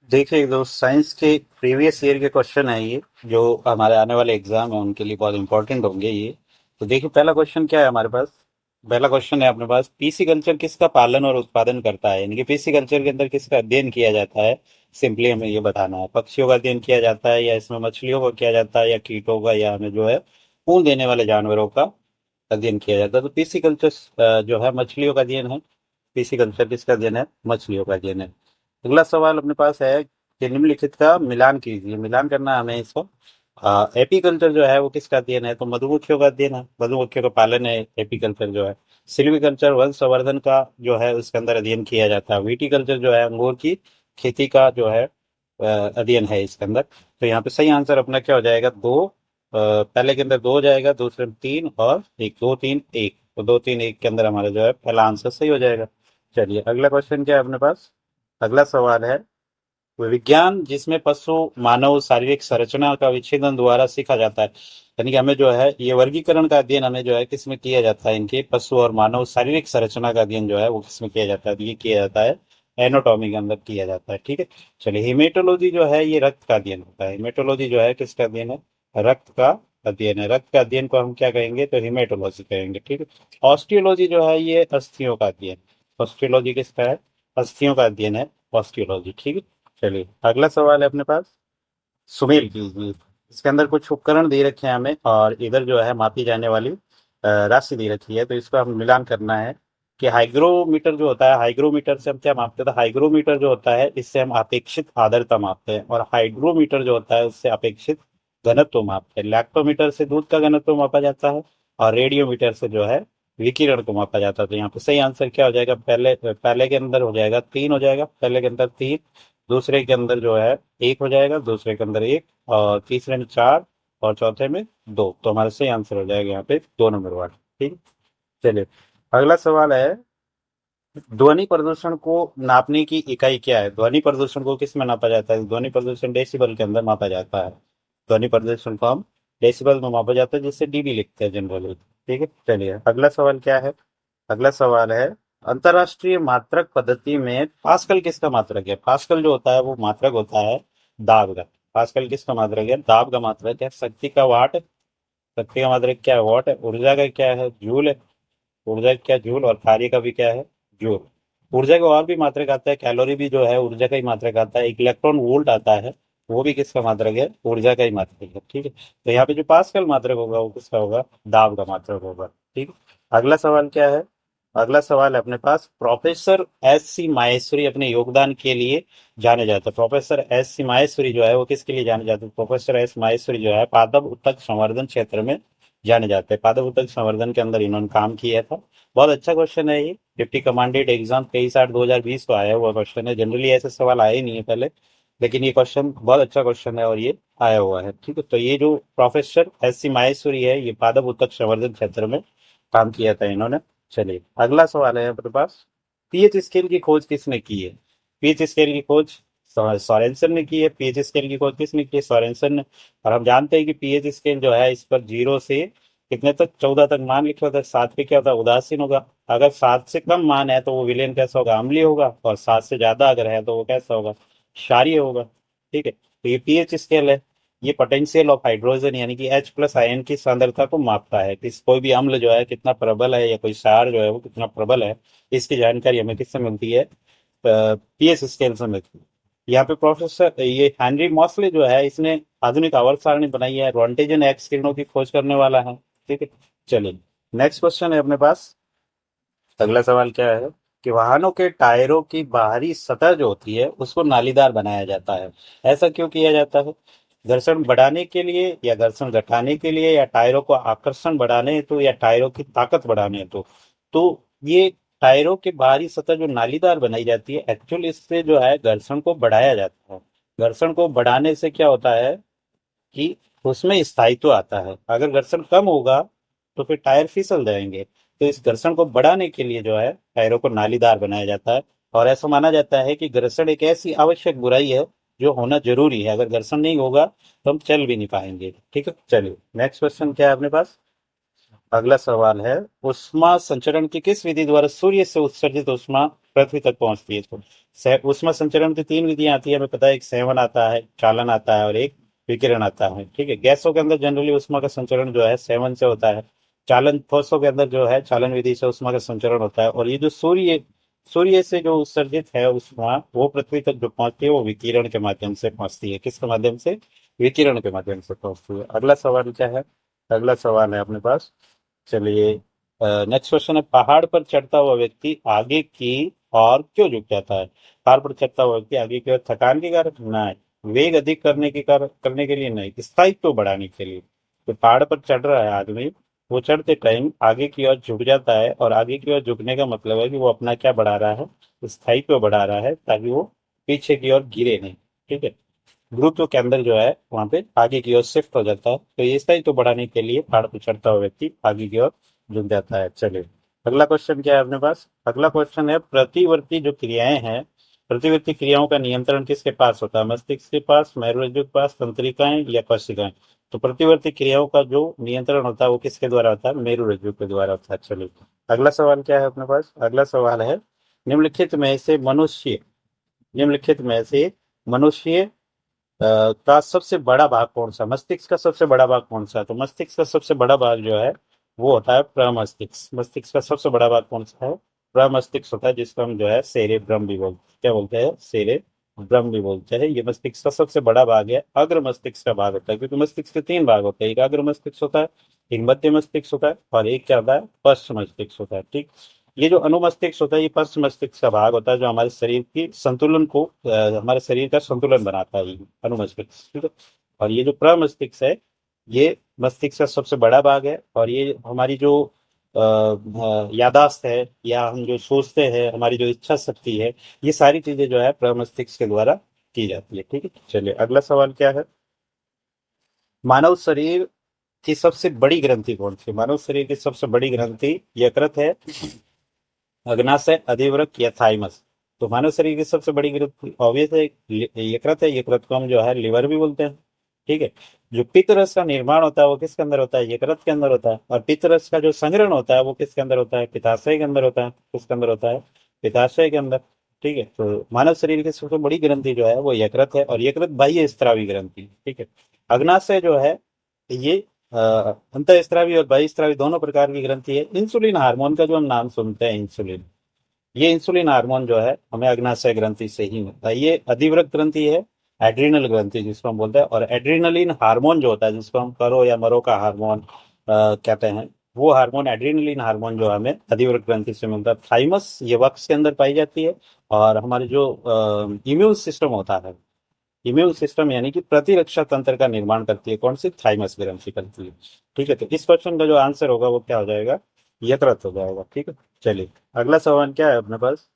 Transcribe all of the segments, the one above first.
देखिए दोस्त, साइंस के प्रीवियस ईयर के क्वेश्चन है ये, जो हमारे आने वाले एग्जाम है उनके लिए बहुत इंपॉर्टेंट होंगे ये। तो देखिए पहला क्वेश्चन क्या है हमारे पास। पहला क्वेश्चन है अपने पास, पीसी कल्चर किसका पालन और उत्पादन करता है, यानी कि पीसी कल्चर के अंदर किसका अध्ययन किया जाता है। सिंपली हमें ये बताना है, पक्षियों का अध्ययन किया जाता है, या इसमें मछलियों का किया जाता है, या कीटों का, या हमें जो है खून देने वाले जानवरों का अध्ययन किया जाता है। तो पीसी कल्चर जो है मछलियों का अध्ययन है। पीसी कल्चर किसका अध्ययन है, मछलियों का अध्ययन है। अगला सवाल अपने पास है कि निम्नलिखित का मिलान कीजिए, मिलान करना है हमें इसको। एपीकल्चर जो है वो किसका अध्ययन है, तो मधुमक्खियों का अध्ययन है, मधुमक्खियों का पालन है एपीकल्चर जो है। सिल्वीकल्चर वंश संवर्धन का जो है उसके अंदर अध्ययन किया जाता है। विटीकल्चर जो है अंगूर की खेती का जो है अध्ययन है इसके अंदर। तो यहाँ पे सही आंसर अपना क्या हो जाएगा, दो। पहले के अंदर दो हो जाएगा, दूसरे में तीन, और एक, दो तीन एक, तो दो तीन एक के अंदर हमारा जो है पहला आंसर सही हो जाएगा। चलिए अगला क्वेश्चन क्या है अपने पास। अगला सवाल है, विज्ञान जिसमें पशु मानव शारीरिक संरचना का विच्छेदन द्वारा सीखा जाता है, यानी कि हमें जो है ये वर्गीकरण का अध्ययन हमें जो है किसमें किया जाता है, इनके पशु और मानव शारीरिक संरचना का अध्ययन जो है वो किसमें किया जाता है, तो ये किया जाता है एनाटॉमी के अंदर किया जाता है। ठीक है। चलिए हिमेटोलॉजी जो है ये रक्त का अध्ययन होता है। हिमेटोलॉजी जो है किसका अध्ययन है, रक्त का अध्ययन है। रक्त का अध्ययन को हम क्या कहेंगे, तो हिमेटोलॉजी कहेंगे। ठीक है। ऑस्टियोलॉजी जो है ये अस्थियों का अध्ययन। ऑस्टियोलॉजी किसका है, अस्थियों का अध्ययन है ऑस्टियोलॉजी। ठीक है। चलिए अगला सवाल है अपने पास, सुमेल कीजिए। इसके अंदर कुछ उपकरण दे रखे हैं हमें, और इधर जो है मापी जाने वाली राशि दे रखी है, तो इसका हम मिलान करना है कि हाइग्रोमीटर जो होता है, हाइग्रोमीटर से हम क्या मापते हैं, तो हाइग्रोमीटर जो होता है इससे हम अपेक्षित आर्द्रता मापते हैं, और हाइड्रोमीटर जो होता है उससे अपेक्षित घनत्व मापते हैं। लैक्टोमीटर से दूध का घनत्व मापा जाता है, और रेडियोमीटर से जो है विकिरण को मापा जाता है। तो यहाँ पे सही आंसर क्या हो जाएगा, पहले पहले के अंदर हो जाएगा तीन, हो जाएगा पहले के अंदर तीन, दूसरे के अंदर जो है एक हो जाएगा, दूसरे के अंदर एक, और तीसरे में चार, और चौथे में दो। तो हमारा सही आंसर हो जाएगा यहाँ पे दो नंबर वाला। ठीक। चलिए अगला सवाल है, ध्वनि प्रदूषण को नापने की इकाई क्या है। ध्वनि प्रदूषण को किस में नापा जाता है, ध्वनि प्रदूषण डेसिबल के अंदर मापा जाता है। ध्वनि प्रदूषण को हम डेसिबल में मापा जाता है, जिससे डीबी लिखते हैं जनरली। ठीक है। चलिए अगला सवाल क्या है। अगला सवाल है, अंतरराष्ट्रीय मात्रक पद्धति में पास्कल किसका मात्रक है। पास्कल जो होता है वो मात्रक होता है दाब का। पास्कल किसका मात्रक है, दाब का मात्रक है। शक्ति का वाट, शक्ति का मात्रक क्या है, वाट है। ऊर्जा का क्या है, जूल है। ऊर्जा का क्या, जूल। और कार्य का भी क्या है, जूल। ऊर्जा का और भी मात्रक आता है, कैलोरी भी जो है ऊर्जा का ही मात्रक आता है। एक इलेक्ट्रॉन वोल्ट आता है, वो भी किसका मात्रक है, ऊर्जा का ही मात्रक है। ठीक है। तो यहाँ पे जो पास्कल मात्रक होगा वो किसका होगा, दाब का मात्रक होगा। ठीक है। अगला सवाल क्या है। अगला सवाल है अपने पास, प्रोफेसर एस सी माहेश्वरी अपने योगदान के लिए जाने जाते हैं। प्रोफेसर एस सी माहेश्वरी जो है वो किसके लिए जाने जाते हैं, प्रोफेसर एस माहेश्वरी जो है पादप उत्तक संवर्धन क्षेत्र में जाने जाते हैं। पादप उत्तक संवर्धन के अंदर इन्होंने काम किया था। बहुत अच्छा क्वेश्चन है ये, डिप्टी कमांडेंट एग्जाम 23/8/2020 को आया हुआ क्वेश्चन है। जनरली ऐसे सवाल आए ही नहीं है पहले, लेकिन ये क्वेश्चन बहुत अच्छा क्वेश्चन है और ये आया हुआ है। ठीक है। तो ये जो प्रोफेसर एस सी माहेश्वरी है, ये पादप उत्तक संवर्धन क्षेत्र में काम किया था इन्होंने। चलिए अगला सवाल है अपने पास, पीएच स्केल की खोज किसने की है। पीएच स्केल की खोज सोरेनसन ने की है। पीएच स्केल की खोज किसने की है, सोरेनसन ने। और हम जानते हैं कि पीएच स्केल जो है इस पर जीरो से कितने तक, 14 तक मान लिखा होता है। सात पे क्या होता है, उदासीन होगा। अगर सात से कम मान है तो वो विलेन कैसा होगा, अम्लीय होगा। और सात से ज्यादा अगर है तो वो कैसा होगा, क्षारीय होगा। ठीक है। तो ये पीएच स्केल है, ये पोटेंशियल ऑफ हाइड्रोजन यानी कि H प्लस आयन की सांद्रता को मापता है। किस कोई भी अम्ल जो है कितना प्रबल है, या कोई क्षार जो है वो कितना प्रबल है, इसकी जानकारी हमें किससे मिलती है, पीएच स्केल से मिलती है। यहाँ पे प्रोफेसर ये हेनरी मॉसले जो है, इसने आधुनिक आवर्त सारणी बनाई है। रोंटेजन एक्स किरणों की खोज करने वाला है। ठीक है। चलिए नेक्स्ट क्वेश्चन है अपने पास। अगला सवाल क्या है कि वाहनों के टायरों की बाहरी सतह जो होती है उसको नालीदार बनाया जाता है। ऐसा क्यों किया जाता है, घर्षण बढ़ाने के लिए, या घर्षण घटाने के लिए, या टायरों को आकर्षण बढ़ाने हेतु, या टायरों की ताकत बढ़ाने हेतु। तो ये टायरों के बाहरी सतह जो नालीदार बनाई जाती है, एक्चुअली इससे जो है घर्षण को बढ़ाया जाता है। घर्षण को बढ़ाने से क्या होता है कि उसमें स्थायित्व आता है। अगर घर्षण कम होगा तो फिर टायर फिसल जाएंगे। तो इस घर्षण को बढ़ाने के लिए जो है टायरों को नालीदार बनाया जाता है। और ऐसा माना जाता है कि घर्षण एक ऐसी आवश्यक बुराई है जो होना जरूरी है। अगर घर्षण नहीं होगा तो हम चल भी नहीं पाएंगे। ठीक है। चलिए नेक्स्ट क्वेश्चन क्या है अपने पास। अगला सवाल है, उष्मा संचरण की किस विधि द्वारा सूर्य से उत्सर्जित उष्मा पृथ्वी तक पहुंचती है। तो उष्मा संचरण की तीन विधियां आती है, हमें पता है, एक सेवन आता है, चालन आता है और एक विकिरण आता है। ठीक है, गैसों के अंदर जनरली उष्मा का संचरण जो है सेवन से होता है। चालन ठोसों के अंदर जो है चालन विधि से उष्मा का संचरण होता है। और ये जो सूर्य सूर्य से जो उत्सर्जित है उष्मा, वो पृथ्वी तक जो पहुंचती है वो विकिरण के माध्यम से पहुंचती है। किसके माध्यम से? विकिरण के माध्यम से पहुंचती है। अगला सवाल क्या है? अगला सवाल है अपने पास, चलिए नेक्स्ट क्वेश्चन है, पहाड़ पर चढ़ता हुआ व्यक्ति आगे की और क्यों झुक जाता है? पहाड़ पर चढ़ता हुआ व्यक्ति आगे की ओर थकान के कारण नहीं, वेग अधिक करने के लिए नहीं, स्थायित्व बढ़ाने के लिए। तो पहाड़ पर चढ़ रहा है आदमी, वो चढ़ते टाइम आगे की ओर झुक जाता है, और आगे की ओर झुकने का मतलब है कि वो अपना क्या बढ़ा रहा है? स्थायित्व बढ़ा रहा है, ताकि वो पीछे की ओर गिरे नहीं। ठीक है, गुरुत्व के अंदर जो है वहां पे आगे की ओर शिफ्ट हो जाता है। तो ये स्थायित्व बढ़ाने के लिए पहाड़ पर चढ़ता हुआ व्यक्ति आगे की ओर झुक जाता है। चलिए अगला क्वेश्चन क्या है अपने पास? अगला क्वेश्चन है, प्रतिवर्ती जो क्रियाएं हैं, प्रतिवर्ती क्रियाओं का नियंत्रण किसके पास होता है? मस्तिष्क के पास, मेरुरज्जु के पास, तंत्रिकाएं या कोशिकाएं? तो प्रतिवर्ती क्रियाओं का जो नियंत्रण होता है वो किसके द्वारा होता है? मेरुरज्जु के द्वारा होता है। चलिए अगला सवाल क्या है अपने पास? अगला सवाल है, निम्नलिखित में से मनुष्य निम्नलिखित में से मनुष्य का सबसे बड़ा भाग कौन सा? मस्तिष्क का सबसे बड़ा भाग कौन सा है? तो मस्तिष्क का सबसे बड़ा भाग जो है वो होता है प्रमस्तिष्क। मस्तिष्क का सबसे बड़ा भाग कौन सा है? प्रमस्तिष्क होता है, जिसको हम जो है सेरेब्रम भी बोलते हैं। क्या बोलते हैं? सेरेब्रम भी बोलते हैं। ये मस्तिष्क का सबसे बड़ा भाग है। अग्र मस्तिष्क का भाग होता है, क्योंकि मस्तिष्क के तीन भाग होते हैं, एक अग्र मस्तिष्क होता है, एक मध्य मस्तिष्क होता है, और एक क्या होता है? पश्च मस्तिष्क होता है। ठीक, ये जो अनुमस्तिष्क होता है ये पश्च मस्तिष्क का भाग होता है, जो हमारे शरीर की संतुलन को हमारे शरीर का संतुलन बनाता है, ये अनुमस्तिष्क। ठीक है, और ये जो प्रमस्तिष्क है ये मस्तिष्क का सबसे बड़ा भाग है, और ये हमारी जो यादाश्त है, या हम जो सोचते हैं, हमारी जो इच्छा शक्ति है, ये सारी चीजें जो है प्रमस्तिष्क के द्वारा की जाती है। ठीक है, चलिए अगला सवाल क्या है? मानव शरीर की सबसे बड़ी ग्रंथि कौन सी? मानव शरीर की सबसे बड़ी ग्रंथि यकृत है, अग्नाशय, अधिवृक्क या थाइमस? तो मानव शरीर की सबसे बड़ी ग्रंथि ऑब्वियस है, यकृत है। यकृत को हम जो है लिवर भी बोलते हैं। ठीक है, जो पित्तरस का निर्माण होता है वो किसके अंदर होता है? यकृत के अंदर होता है। और पित्तरस का जो संग्रहण होता है वो किसके अंदर होता है? पित्ताशय के अंदर होता है। किसके अंदर होता है? पित्ताशय के अंदर। ठीक है, तो मानव शरीर की सबसे बड़ी ग्रंथि जो है वो यकृत है, और यकृत बाह्य स्त्रावी ग्रंथि। ठीक है, अग्नाशय जो है ये अंतःस्त्रावी और बहिस्त्रावी दोनों प्रकार की ग्रंथि है। इंसुलिन हार्मोन का जो हम नाम सुनते हैं, इंसुलिन, ये इंसुलिन हार्मोन जो है हमें अग्नाशय ग्रंथि से ही मिलता है। ये अधिवृक्क ग्रंथि है, एड्रिनल ग्रंथि जिसको हम बोलते हैं। और एड्रिनलिन हार्मोन जो होता है, जिसको हम करो या मरो का हार्मोन कहते हैं, वो हार्मोन एड्रिनलिन हार्मोन जो हमें अधिवृक्क ग्रंथि से मिलता है। थाइमस ये वक्ष के अंदर पाई जाती है, और हमारे जो इम्यून सिस्टम होता है, इम्यून सिस्टम यानी कि प्रतिरक्षा तंत्र का निर्माण करती है, कौन सी? थाइमस ग्रंथि करती है। ठीक है, तो इस क्वेश्चन का जो आंसर होगा वो क्या हो जाएगा? यकृत हो जाएगा। ठीक है, चलिए अगला सवाल क्या है अपने पास?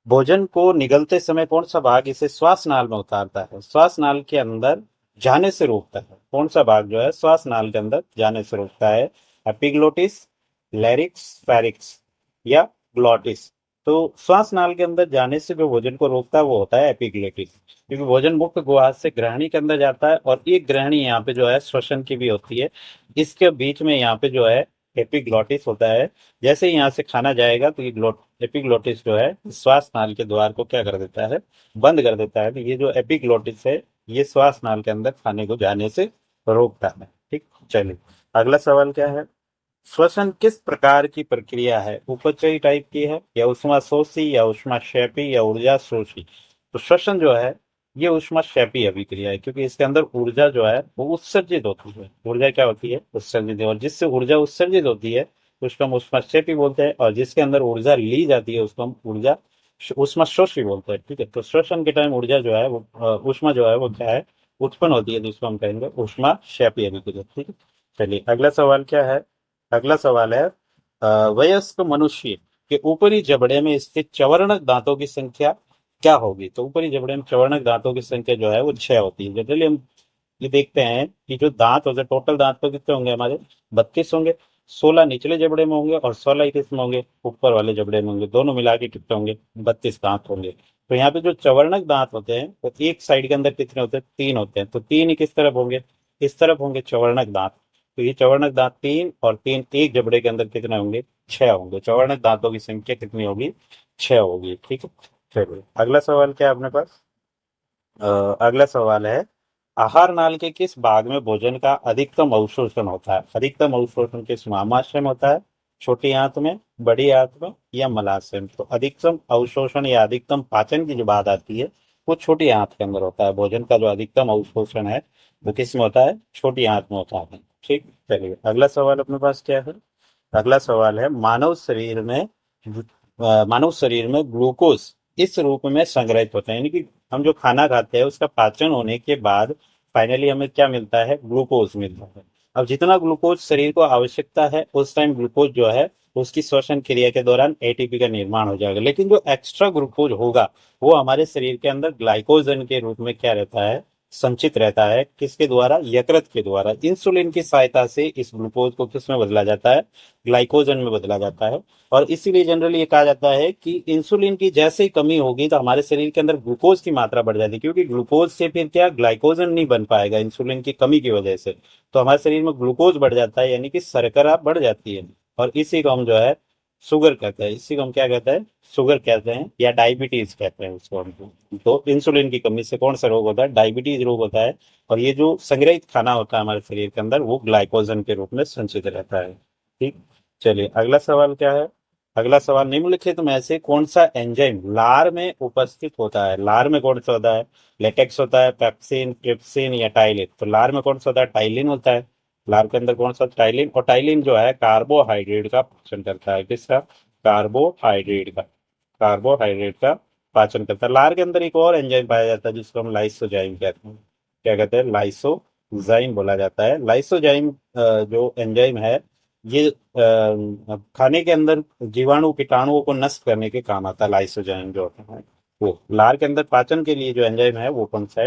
भोजन को निगलते समय कौन सा भाग इसे श्वास नाल में उतारता है? श्वास नाल के अंदर जाने से रोकता है। कौन सा भाग जो है श्वास नाल के अंदर जाने से रोकता है? एपिग्लोटिस, लैरिक्स, फेरिक्स या ग्लॉटिस? तो श्वास नाल के अंदर जाने से जो भोजन को रोकता है वो होता है एपिग्लोटिस, क्योंकि भोजन मुख्य गुहा से ग्रहणी के अंदर जाता है, और एक ग्रहणी यहाँ पे जो है श्वसन की भी होती है। इसके बीच में यहाँ पे जो है एपिग्लोटिस होता है। जैसे ही यहाँ से खाना जाएगा तो ये एपिग्लोटिस जो है श्वास नाल के द्वार को क्या कर देता है? बंद कर देता है। तो ये जो एपिग्लोटिस है ये श्वास नाल के अंदर खाने को जाने से रोकता है। ठीक, चलिए अगला सवाल क्या है? श्वसन किस प्रकार की प्रक्रिया है? उपचयी टाइप की है, या ऊष्माशोषी, या ऊष्माक्षेपी, या ऊर्जा शोषी? तो श्वसन जो है ये ऊष्माक्षेपी अभिक्रिया है, क्योंकि इसके अंदर ऊर्जा जो है वो उत्सर्जित होती है। ऊर्जा क्या होती है? उत्सर्जित है। और जिससे ऊर्जा उत्सर्जित होती है उसको हम ऊष्माक्षेपी बोलते हैं, और जिसके अंदर ऊर्जा ली जाती है उसको हम ऊर्जा ऊष्माशोषी बोलते हैं। ठीक है, तो श्वसन के टाइम ऊर्जा जो है वो ऊष्मा जो है वो क्या है? उत्पन्न होती है, जिसको हम कहेंगे ऊष्माक्षेपी अभिक्रिया। ठीक है, चलिए अगला सवाल क्या है? अगला सवाल है, वयस्क मनुष्य के ऊपरी जबड़े में स्थित चवर्णक दांतों की संख्या क्या होगी? तो ऊपरी जबड़े में चवर्णक दांतों की संख्या जो है वो 6 होती है। जनरली हम ये देखते हैं कि जो दांत होते हैं, टोटल दांत तो कितने होंगे हमारे? 32 होंगे। 16 निचले जबड़े में होंगे और 16 किस में होंगे? ऊपर वाले जबड़े में होंगे। दोनों मिला के कितने होंगे? 32 दांत होंगे। तो यहाँ पे जो चवर्णक दांत होते हैं तो एक साइड के अंदर कितने होते हैं? 3 होते हैं। तो 3 ही किस तरफ होंगे? इस तरफ होंगे चवर्णक दांत। तो ये चवर्णक दांत 3, और 3 एक जबड़े के अंदर कितने होंगे? छह होंगे। चौवर्ण दांतों की संख्या कितनी होगी? छह होगी। ठीक है। चलिए अगला सवाल क्या है अपने पास? अगला सवाल है, आहार नाल के किस भाग में भोजन का अधिकतम अवशोषण होता है? अधिकतम अवशोषण किस में? आमाशय में होता है, छोटी आंत में, बड़ी आंत में, या मलाशय में? तो अधिकतम अवशोषण या अधिकतम पाचन की जो बात आती है वो छोटी आंत के अंदर होता है। भोजन का जो अधिकतम अवशोषण है वो किस में होता है? छोटी आंत में होता है। ठीक। चलिए अगला सवाल अपने पास क्या है? अगला सवाल है, मानव शरीर में ग्लूकोज इस रूप में संग्रहित होता है, यानी कि हम जो खाना खाते हैं उसका पाचन होने के बाद फाइनली हमें क्या मिलता है? ग्लूकोज मिलता है। अब जितना ग्लूकोज शरीर को आवश्यकता है उस टाइम ग्लूकोज जो है उसकी श्वसन क्रिया के दौरान एटीपी का निर्माण हो जाएगा, लेकिन जो एक्स्ट्रा ग्लूकोज होगा वो हमारे शरीर के अंदर ग्लाइकोजन के रूप में क्या रहता है? संचित रहता है। किसके द्वारा? यकृत के द्वारा। इंसुलिन की सहायता से इस ग्लूकोज को किस में बदला जाता है? ग्लाइकोजन में बदला जाता है। और इसीलिए जनरली ये कहा जाता है कि इंसुलिन की जैसे ही कमी होगी तो हमारे शरीर के अंदर ग्लूकोज की मात्रा बढ़ जाती है, क्योंकि ग्लूकोज से फिर क्या? ग्लाइकोजन नहीं बन पाएगा इंसुलिन की कमी की वजह से। तो हमारे शरीर में ग्लूकोज बढ़ जाता है, यानी कि शर्करा बढ़ जाती है। और इसी को हम जो है शुगर कहते हैं। इसी को हम क्या कहते हैं? शुगर कहते हैं, या डायबिटीज कहते हैं उसको हम। तो इंसुलिन की कमी से कौन सा रोग होता है? डायबिटीज रोग होता है। और ये जो संग्रहित खाना होता है हमारे शरीर के अंदर वो ग्लाइकोजन के रूप में संचित रहता है। ठीक। चलिए अगला सवाल क्या है? अगला सवाल, निम्नलिखित में से कौन सा एंजाइम लार में उपस्थित होता है? लार में कौन सा होता है? लेटेक्स होता है, पेप्सिन, ट्रिप्सिन, या टाइलिन? तो लार में कौन सा होता है? टाइलिन होता है। लार के अंदर कौन सा? टाइलिन। और टाइलिन जो है कार्बोहाइड्रेट का पाचन करता है। किसका? कार्बोहाइड्रेट का। कार्बोहाइड्रेट का पाचन करता है। लार के अंदर एक और एंजाइम पाया जाता है जिसको हम लाइसोजाइम कहते हैं। क्या कहते हैं? लाइसोजाइम बोला जाता है। लाइसोजाइम जो एंजाइम है ये खाने के अंदर जीवाणु कीटाणुओं को नष्ट करने के काम आता है। लाइसोजाइम जो होता है वो। लार के अंदर पाचन के लिए जो एंजाइम है वो कौन सा है?